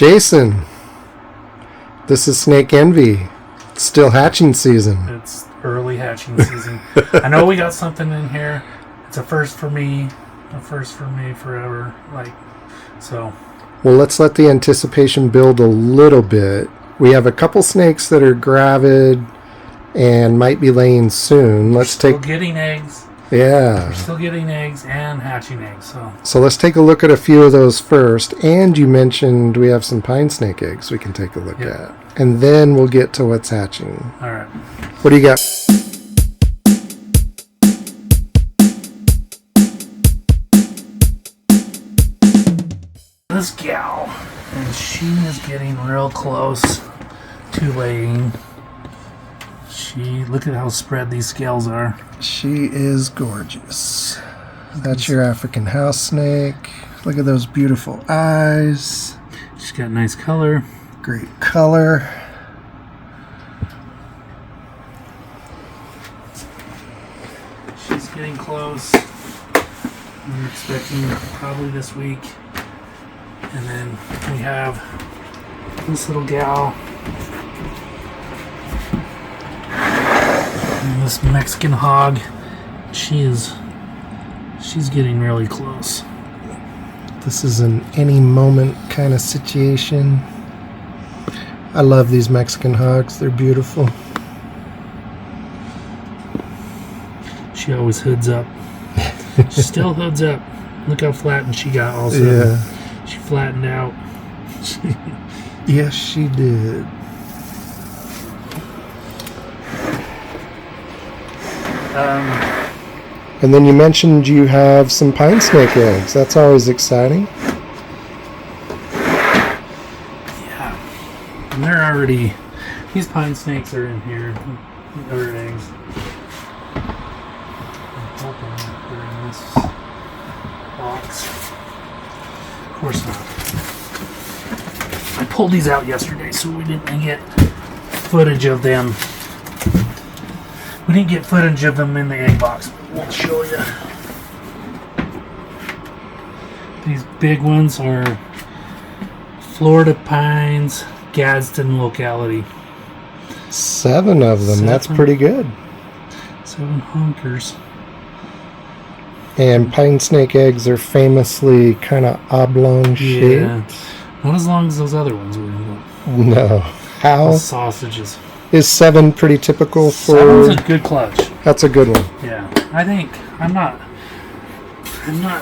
Jason, this is Snake Envy. It's still hatching season. It's early hatching season. I know we got something in here. It's a first for me. A first for me forever. So. Well, let's let the anticipation build a little bit. We have a couple snakes that are gravid and might be laying soon. Still getting eggs. Yeah. We're still getting eggs and hatching eggs. So let's take a look at a few of those first. And you mentioned we have some pine snake eggs we can take a look at. And then we'll get to what's hatching. All right. What do you got? This gal, and she is getting real close to laying. Look at how spread these scales are. She is gorgeous. That's your African house snake. Look at those beautiful eyes. She's got nice color. Great color. She's getting close. I'm expecting probably this week. And then we have this little gal. And this Mexican hog. She's getting really close. This is an any moment kind of situation. I love these Mexican hogs. They're beautiful. She always hoods up. She still hoods up. Look how flattened she got also. Yeah. She flattened out. Yes, she did. And then you mentioned you have some pine snake eggs. That's always exciting. Yeah. And they're already... These pine snakes are in here. Other eggs. I'm hoping they're in this box. Of course not. I pulled these out yesterday so we didn't get footage of them. We didn't get footage of them in the egg box. We'll show you. These big ones are Florida Pines, Gadsden locality. 7 of them. That's pretty good. 7 honkers. And pine snake eggs are famously kind of oblong shaped. Yeah. Not as long as those other ones were. No. How? Those sausages. Is 7 pretty typical for... 7's a good clutch. That's a good one. Yeah. I think I'm not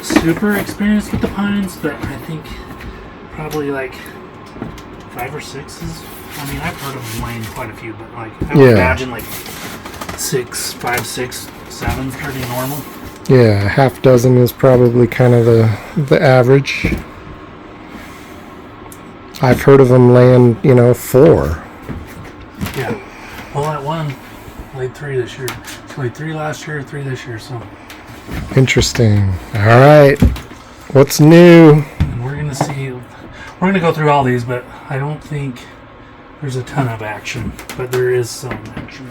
super experienced with the pines, but I think probably like 5 or 6 is... I mean, I've heard of them laying quite a few, but like I would imagine like 5, 6, 7's pretty normal. Yeah, a half dozen is probably kind of the average. I've heard of them laying, 4. Yeah. Well, that one laid 3 this year. She laid 3 last year, 3 this year, so. Interesting. All right. What's new? And we're going to go through all these, but I don't think there's a ton of action, but there is some action.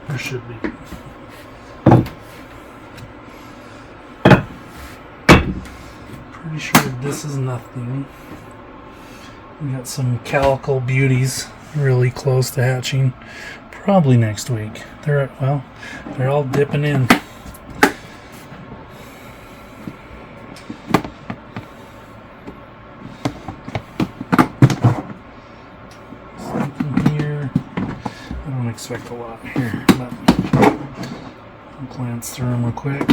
There should be. Pretty sure this is nothing. We got some calico beauties really close to hatching. Probably next week. They're all dipping in. Something here. I don't expect a lot here, but I'll glance through them real quick.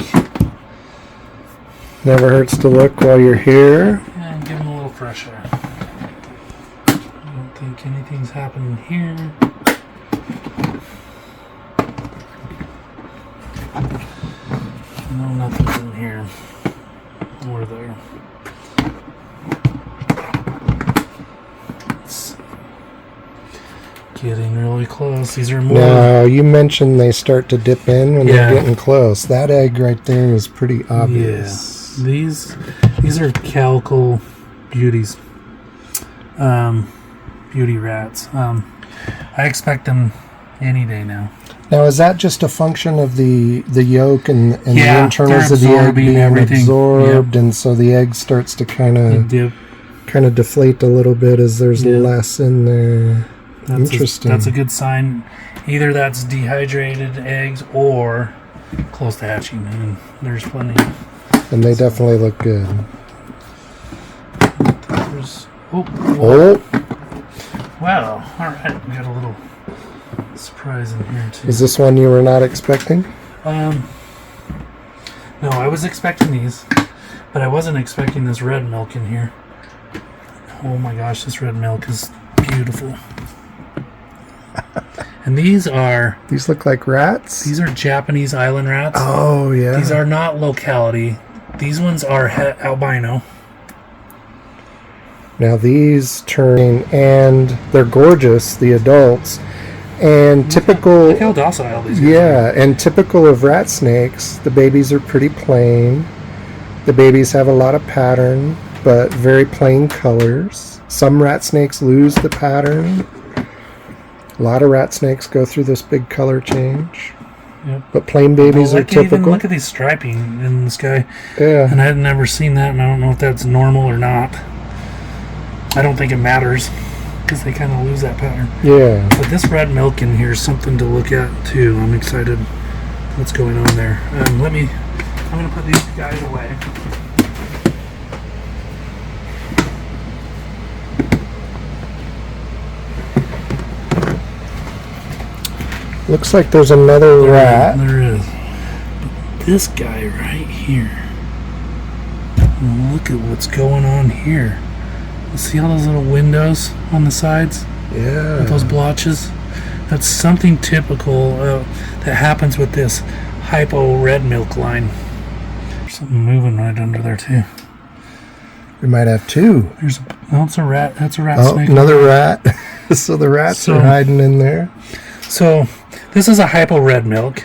Never hurts to look while you're here. And give them a little fresh air. I don't think anything's happening here. No, nothing's in here. Or there. It's getting really close. These are more... Now, you mentioned they start to dip in when they're getting close. That egg right there is pretty obvious. Yeah. These are calico beauties. Beauty rats. I expect them any day now. Now, is that just a function of the yolk and the internals of the egg being everything. absorbed, and so the egg starts to kind of dip kind of deflate a little bit as there's less in there. Interesting. That's a good sign. Either that's dehydrated eggs or close to hatching, and there's plenty. And they definitely look good. Oh. Wow. All right. We got a little surprise in here, too. Is this one you were not expecting? No, I was expecting these, but I wasn't expecting this red milk in here. Oh my gosh, this red milk is beautiful. And these look like rats? These are Japanese island rats. Oh, yeah. These are not locality. These ones are albino. Now these turning, and they're gorgeous, the adults. And typical... Look how docile these guys are. Yeah, and typical of rat snakes, the babies are pretty plain. The babies have a lot of pattern, but very plain colors. Some rat snakes lose the pattern. A lot of rat snakes go through this big color change. Yep. But plain babies are typical. Even look at these striping in this guy. Yeah. And I had never seen that, and I don't know if that's normal or not. I don't think it matters, because they kind of lose that pattern. Yeah. But this red milk in here is something to look at, too. I'm excited what's going on there. I'm going to put these guys away. Looks like there's another rat. There is. But this guy right here. Look at what's going on here. See all those little windows on the sides? Yeah. With those blotches? That's something typical that happens with this hypo red milk line. There's something moving right under there too. We might have two. It's a rat. That's a rat snake. Another rat. So the rats are hiding in there. So this is a hypo red milk,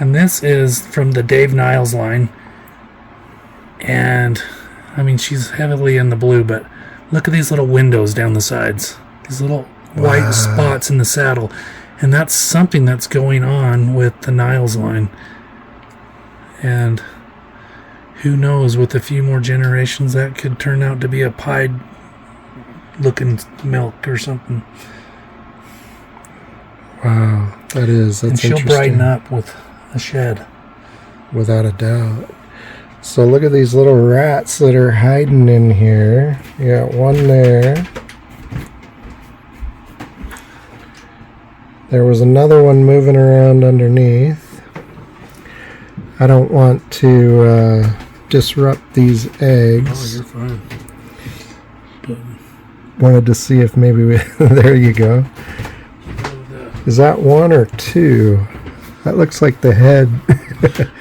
and this is from the Dave Niles line. And I mean, she's heavily in the blue, but look at these little windows down the sides. These little white spots in the saddle. And that's something that's going on with the Niles line. And who knows, with a few more generations, that could turn out to be a pied looking milk or something. Wow, that's interesting. And she'll brighten up with a shed. Without a doubt. So look at these little rats that are hiding in here. You got one there. There was another one moving around underneath. I don't want to disrupt these eggs. Oh, you're fine. But wanted to see if maybe we... There you go. Is that one or two? That looks like the head.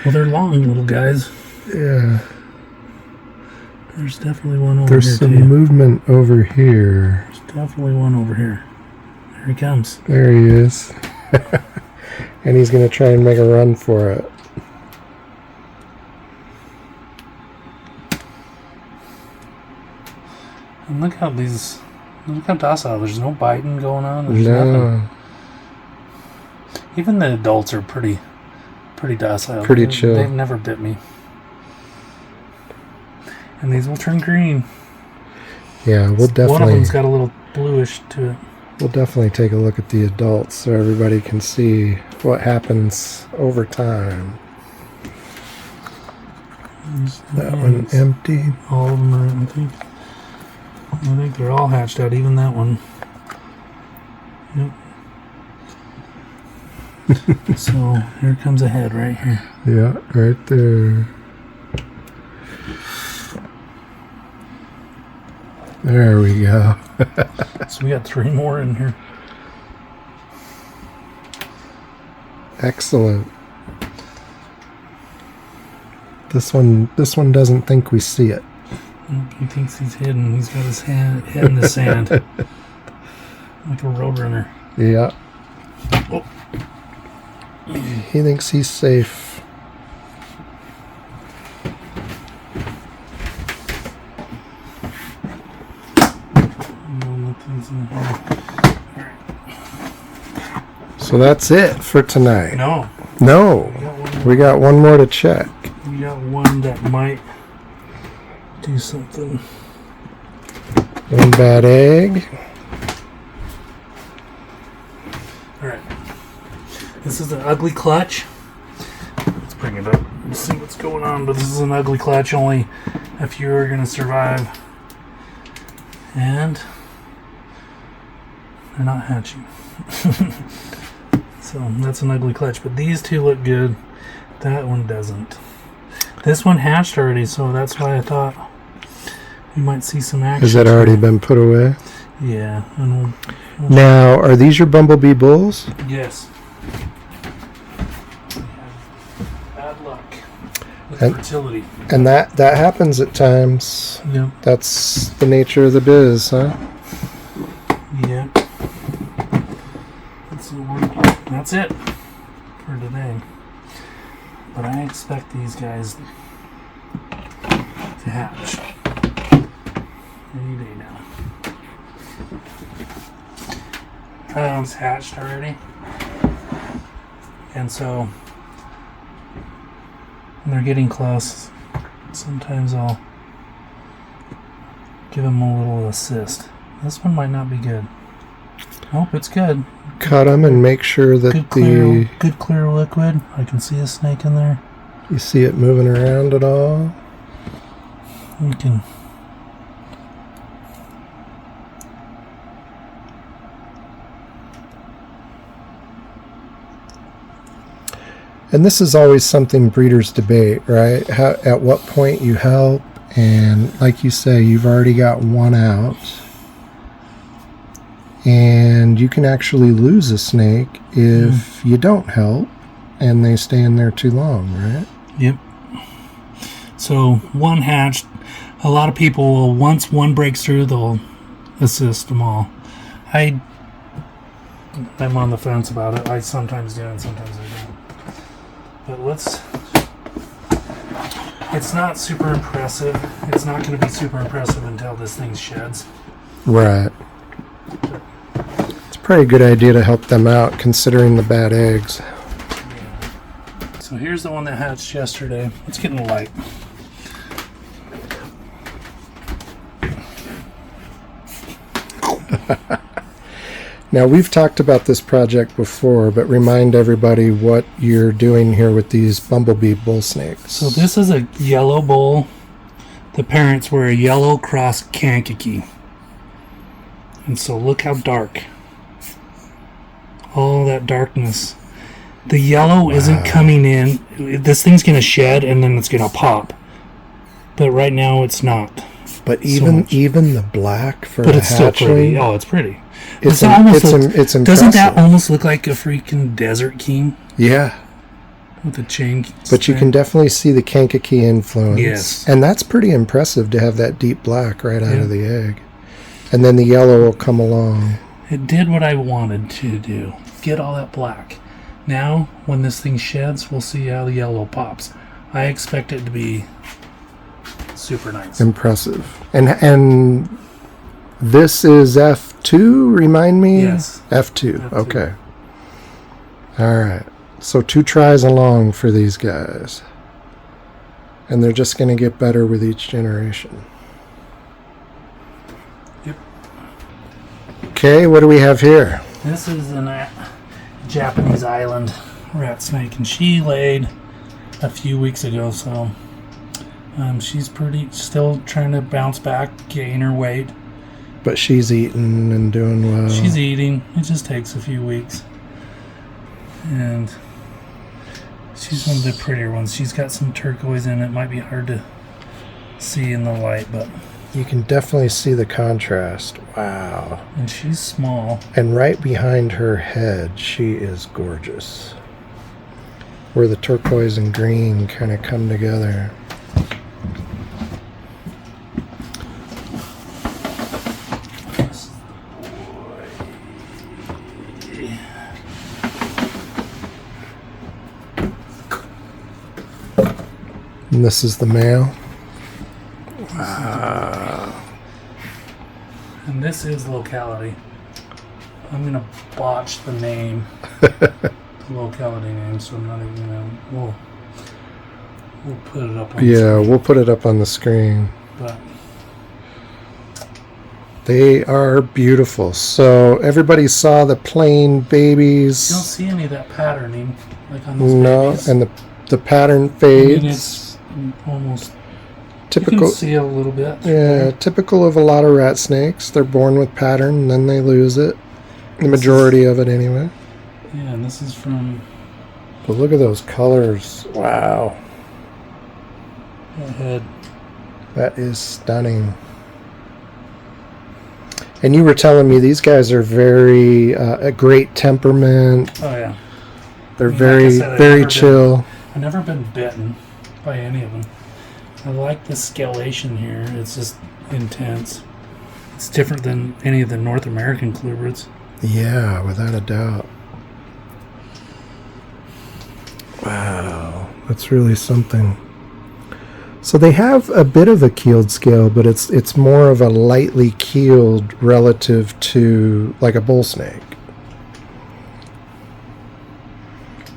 Well, they're long little guys. Yeah. There's definitely one over here. There's some movement over here. There's definitely one over here. There he comes. There he is. And he's going to try and make a run for it. And look how docile. There's no biting going on. There's nothing. Even the adults are pretty docile. Pretty chill. They've never bit me. And these will turn green. Yeah, we'll definitely... One of them's got a little bluish to it. We'll definitely take a look at the adults so everybody can see what happens over time. That one empty. All of them are empty. I think they're all hatched out, even that one. Yep. So here comes a head right here. Yeah, right there. There we go. So we got 3 more in here. Excellent. This one doesn't think we see it. He thinks he's hidden. He's got his head in the sand. Like a roadrunner. Yeah. Oh. He thinks he's safe. So that's it for tonight. No. We got one more to check. We got one that might do something. One bad egg. Alright. This is an ugly clutch. Let's bring it up and see what's going on. But this is an ugly clutch, only a few are going to survive. And they're not hatching. So that's an ugly clutch. But these two look good. That one doesn't. This one hatched already, so that's why I thought we might see some action. Has that already been put away? Yeah. And we'll Now, are these your Bumblebee bulls? yes. Bad luck with And- fertility. And that happens at times. Yep. That's the nature of the biz, huh? Yep. That's it for today. But I expect these guys to hatch any day now. That one's hatched already. And so when they're getting close, sometimes I'll give them a little assist. This one might not be good. Nope, it's good. Cut them and make sure that Good clear liquid. I can see a snake in there. you see it moving around at all. We can. And this is always something breeders debate, right? At what point you help, and like you say, you've already got one out. And you can actually lose a snake if you don't help and they stay in there too long, right? Yep. So one hatched. A lot of people will, once one breaks through, they'll assist them all. I'm on the fence about it. I sometimes do and sometimes I don't. But it's not super impressive. It's not going to be super impressive until this thing sheds. Right. It's a pretty good idea to help them out considering the bad eggs. Yeah. So here's the one that hatched yesterday. Let's get in the light. Now, we've talked about this project before, but remind everybody what you're doing here with these Bumblebee bull snakes. So this is a yellow bull. The parents were a yellow cross Kankakee. And so look how dark. All that darkness. The yellow isn't coming in. This thing's going to shed and then it's going to pop. But right now it's not. But even the black for But a it's still pretty. hatchling, Oh, it's pretty. it's Doesn't impressive. that almost look like a freaking desert king Yeah. with the chain? But you can definitely see the Kankakee influence. Yes. And that's pretty impressive to have that deep black right out of the egg. And then the yellow will come along. It did what I wanted to do. Get all that black. Now, when this thing sheds, we'll see how the yellow pops. I expect it to be super nice. Impressive. And this is F2, remind me? Yes. F2. Okay. All right. So 2 tries along for these guys. And they're just going to get better with each generation. Yep. Okay, what do we have here? This is a Japanese island rat snake, and she laid a few weeks ago, so she's still trying to bounce back, gain her weight. But she's eating and doing well. She's eating. It just takes a few weeks. And she's one of the prettier ones. She's got some turquoise in it. Might be hard to see in the light, but You can definitely see the contrast. Wow. and she's small. And right behind her head, she is gorgeous. Where the turquoise and green kind of come together. And this is the male. Wow. And this is locality. I'm gonna botch the name, the locality name, so I'm not even gonna. We'll put it up on the Yeah, screen. we'll put it up on the screen. But They are beautiful. So everybody saw the plain babies. You don't see any of that patterning like on those No, babies. and the pattern I fades. mean, it's almost typical. You can see it a little bit. Yeah, typical of a lot of rat snakes. They're born with pattern, and then they lose it. The majority of it, anyway. Yeah, and this is from But look at those colors. Wow. the head. That is stunning. And you were telling me these guys are very a great temperament. Oh yeah. They're I mean, very, like I said, I've very never chill. I've never been bitten by any of them. I like the scalation here. It's just intense. It's different than any of the North American colubrids. Yeah, without a doubt. Wow, that's really something. So they have a bit of a keeled scale, but it's more of a lightly keeled relative to like a bull snake.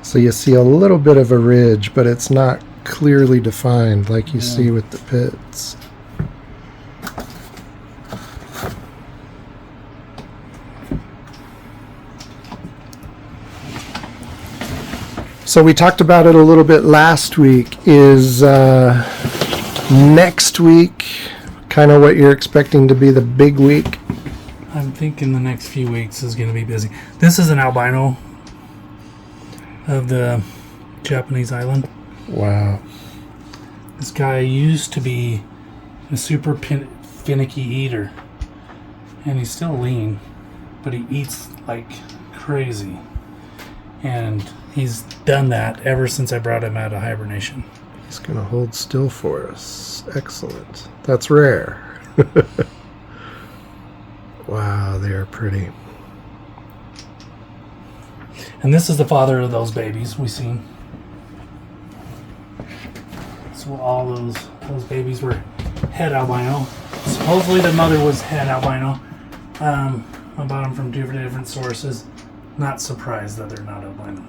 So you see a little bit of a ridge, but it's not clearly defined like you see with the pits. So we talked about it a little bit last week. Is next week kind of what you're expecting to be the big week? I'm thinking the next few weeks is going to be busy. This is an albino of the Japanese island. Wow. This guy used to be a super finicky eater. And he's still lean, but he eats like crazy. And he's done that ever since I brought him out of hibernation. He's going to hold still for us. Excellent. That's rare. Wow, they are pretty. And this is the father of those babies we've seen. So all those babies were het albino. Supposedly the mother was het albino. I bought them from different sources. Not surprised that they're not albino.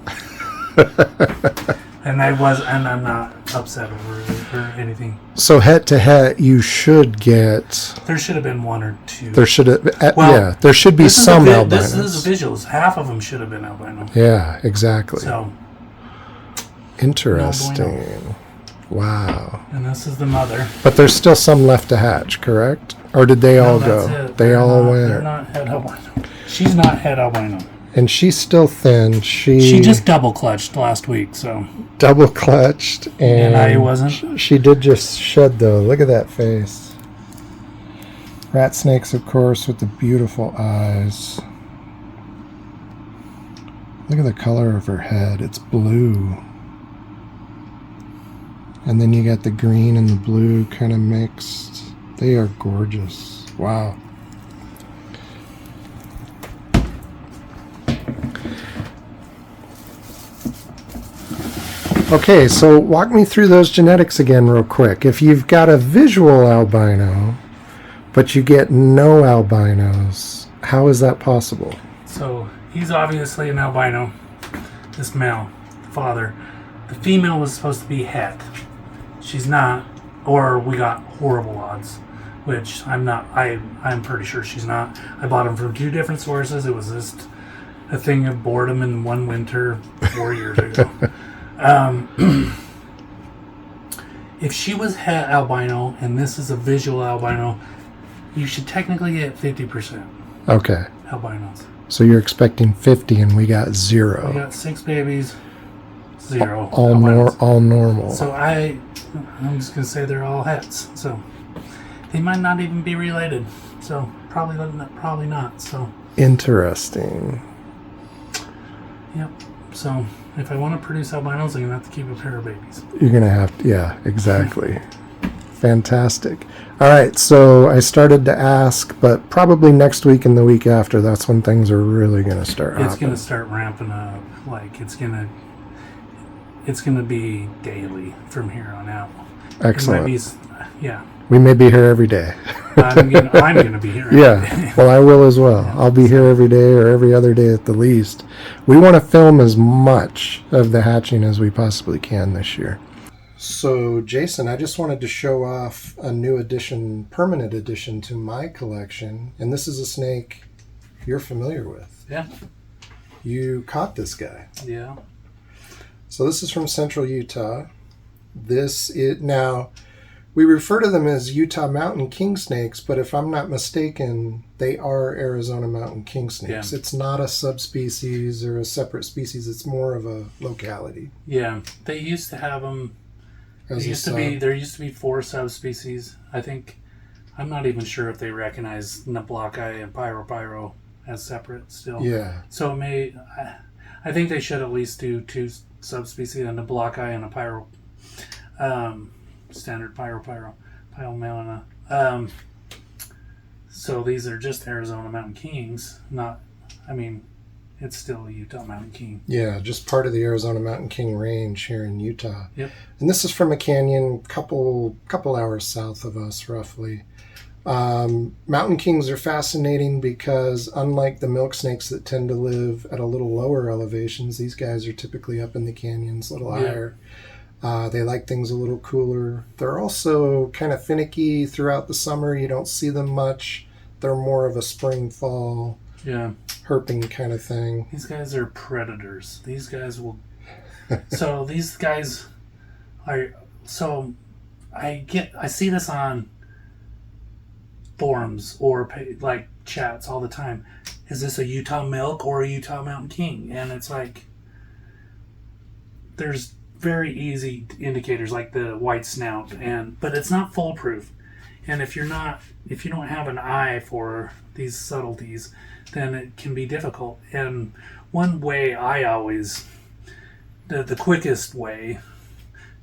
And I'm not upset over it or anything. So het to het, you should get. There should have been one or two. There should have. Well, yeah, there should be some albinos. This is visuals. Half of them should have been albino. Yeah, exactly. So interesting. Wow. And this is the mother. But there's still some left to hatch, correct? Or did they all go? That's it. They all went. They're not het albino. She's not het albino. And she's still thin. She just double clutched last week, so. Double clutched, and I wasn't. She did just shed though. Look at that face. Rat snakes, of course, with the beautiful eyes. Look at the color of her head. It's blue. And then you got the green and the blue kind of mixed. They are gorgeous. Wow. Okay, so walk me through those genetics again real quick. If you've got a visual albino, but you get no albinos, how is that possible? So he's obviously an albino, this male, father. The female was supposed to be het. She's not, or we got horrible odds, which I'm not, I'm pretty sure she's not. I bought them from two different sources. It was just a thing of boredom in one winter 4 years ago. If she was het albino and this is a visual albino, you should technically get 50% Okay. albinos. So you're expecting 50 and we got 0. We got 6 babies, 0 all albinos. all normal. So I'm just gonna say they're all hets. So they might not even be related. So probably not. So interesting. yep. So if I want to produce albinos, I'm gonna have to keep a pair of babies. You're going to have to, yeah, exactly. Fantastic. All right, so I started to ask, but probably next week and the week after, that's when things are really going to start It's happening. gonna start ramping up. Like it's gonna be daily from here on out. Excellent. It might be, yeah. We may be here every day. I'm gonna be here. Yeah, well, I will as well. I'll be here every day or every other day at the least. We want to film as much of the hatching as we possibly can this year. So, Jason, I just wanted to show off a new addition, permanent addition to my collection. And this is a snake you're familiar with. Yeah. You caught this guy. Yeah. So this is from Central Utah. Now, we refer to them as Utah mountain king snakes, but if I'm not mistaken, they are Arizona mountain king snakes. Yeah. It's not a subspecies or a separate species. It's more of a locality. Yeah. They used to have them. There used to be 4 subspecies. I think, I'm not even sure if they recognize Nablaki and Pyro as separate still. Yeah. So I think they should at least do 2 subspecies, a Nablaki and a Pyro, standard Pyromelana. So these are just Arizona mountain kings. It's still a Utah mountain king. Yeah, just part of the Arizona Mountain King range here in Utah. Yep. And this is from a canyon couple hours south of us, roughly. Mountain kings are fascinating because unlike the milk snakes that tend to live at a little lower elevations, these guys are typically up in the canyons, a little higher. They like things a little cooler. They're also kind of finicky throughout the summer. You don't see them much. They're more of a spring, fall, herping kind of thing. These guys are predators. These guys will... So these guys are... So I see this on forums or like chats all the time. Is this a Utah milk or a Utah mountain king? And it's like... There's very easy indicators like the white snout, but it's not foolproof. And if you don't have an eye for these subtleties, then it can be difficult. And one way the quickest way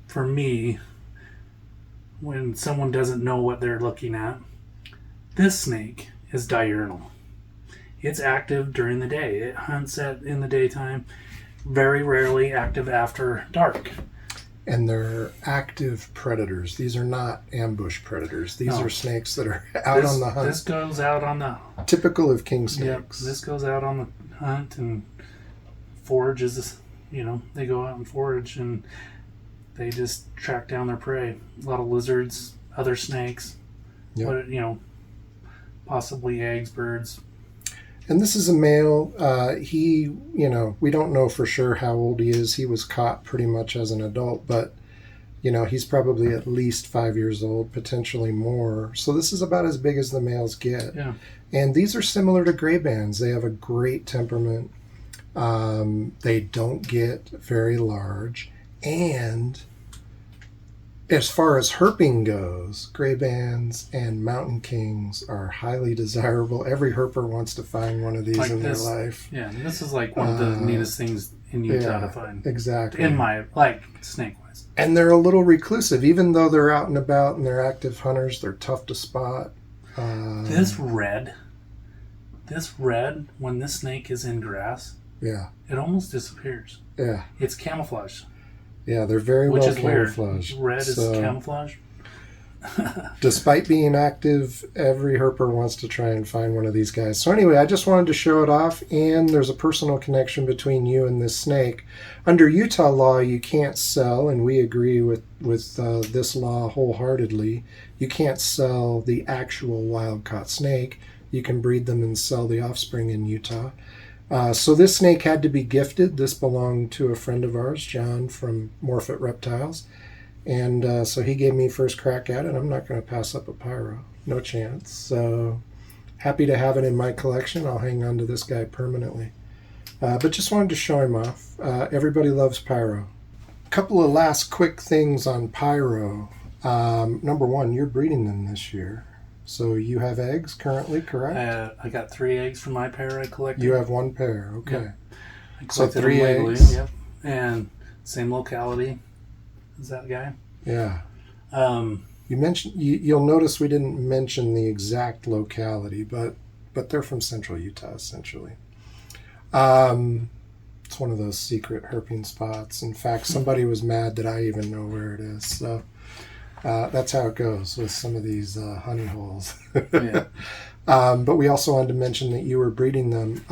for me, when someone doesn't know what they're looking at, this snake is diurnal. It's active during the day. It hunts in the daytime, very rarely active after dark. And they're active predators. These are not ambush predators. These are snakes that are out on the hunt. This goes out on the... Typical of king snakes. Yep, this goes out on the hunt and forages. They go out and forage and they just track down their prey. A lot of lizards, other snakes, possibly eggs, birds. And this is a male. We don't know for sure how old he is. He was caught pretty much as an adult, but, he's probably at least 5 years old, potentially more. So this is about as big as the males get. Yeah. And these are similar to gray bands. They have a great temperament. They don't get very large. And as far as herping goes, gray bands and mountain kings are highly desirable. Every herper wants to find one of these in their life. Yeah, this is like one of the neatest things in Utah to find. Exactly. In my, snake-wise. And they're a little reclusive. Even though they're out and about and they're active hunters, they're tough to spot. This red, when this snake is in grass, it almost disappears. Yeah. It's camouflage. Yeah, they're very well camouflaged. Red is camouflage. Despite being active, every herper wants to try and find one of these guys. So anyway, I just wanted to show it off, and there's a personal connection between you and this snake. Under Utah law, you can't sell, and we agree with this law wholeheartedly. You can't sell the actual wild-caught snake. You can breed them and sell the offspring in Utah. So this snake had to be gifted. This belonged to a friend of ours, John from Morphit Reptiles. And so he gave me first crack at it. I'm not going to pass up a pyro. No chance. So happy to have it in my collection. I'll hang on to this guy permanently. But just wanted to show him off. Everybody loves pyro. A couple of last quick things on pyro. Number one, you're breeding them this year. So you have eggs currently, correct? I got 3 eggs from my pair I collected. You have 1 pair, okay. Yep. So 3 eggs. Yep. And same locality as that guy. Yeah. You mentioned you'll notice we didn't mention the exact locality, but they're from Central Utah essentially. It's one of those secret herping spots. In fact, somebody was mad that I even know where it is. So that's how it goes with some of these honey holes. Yeah. But we also wanted to mention that you were breeding them.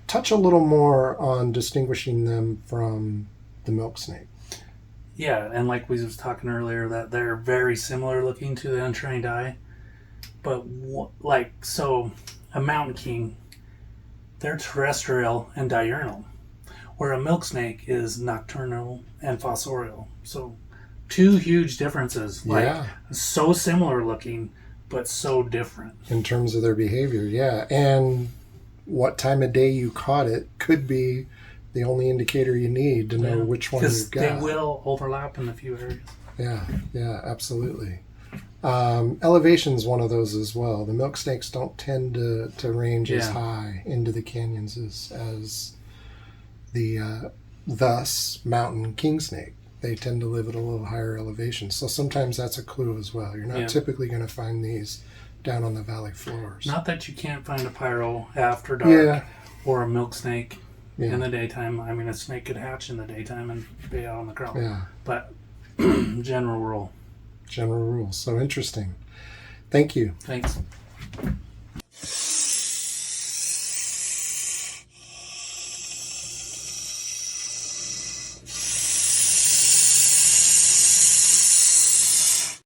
Touch a little more on distinguishing them from the milk snake. Yeah, and like we was talking earlier, that they're very similar looking to the untrained eye. But so a mountain king, they're terrestrial and diurnal, where a milk snake is nocturnal and fossorial. So two huge differences. Yeah. So similar looking, but so different. In terms of their behavior, yeah. And what time of day you caught it could be the only indicator you need to know which one you've got. Because they will overlap in a few areas. Yeah, absolutely. Elevation's one of those as well. The milk snakes don't tend to range as high into the canyons as the thus mountain king snake. They tend to live at a little higher elevation. So sometimes that's a clue as well. You're not typically going to find these down on the valley floors. Not that you can't find a pyro after dark or a milk snake in the daytime. I mean, a snake could hatch in the daytime and be out on the ground. Yeah. But general rule. General rules. So interesting. Thank you. Thanks.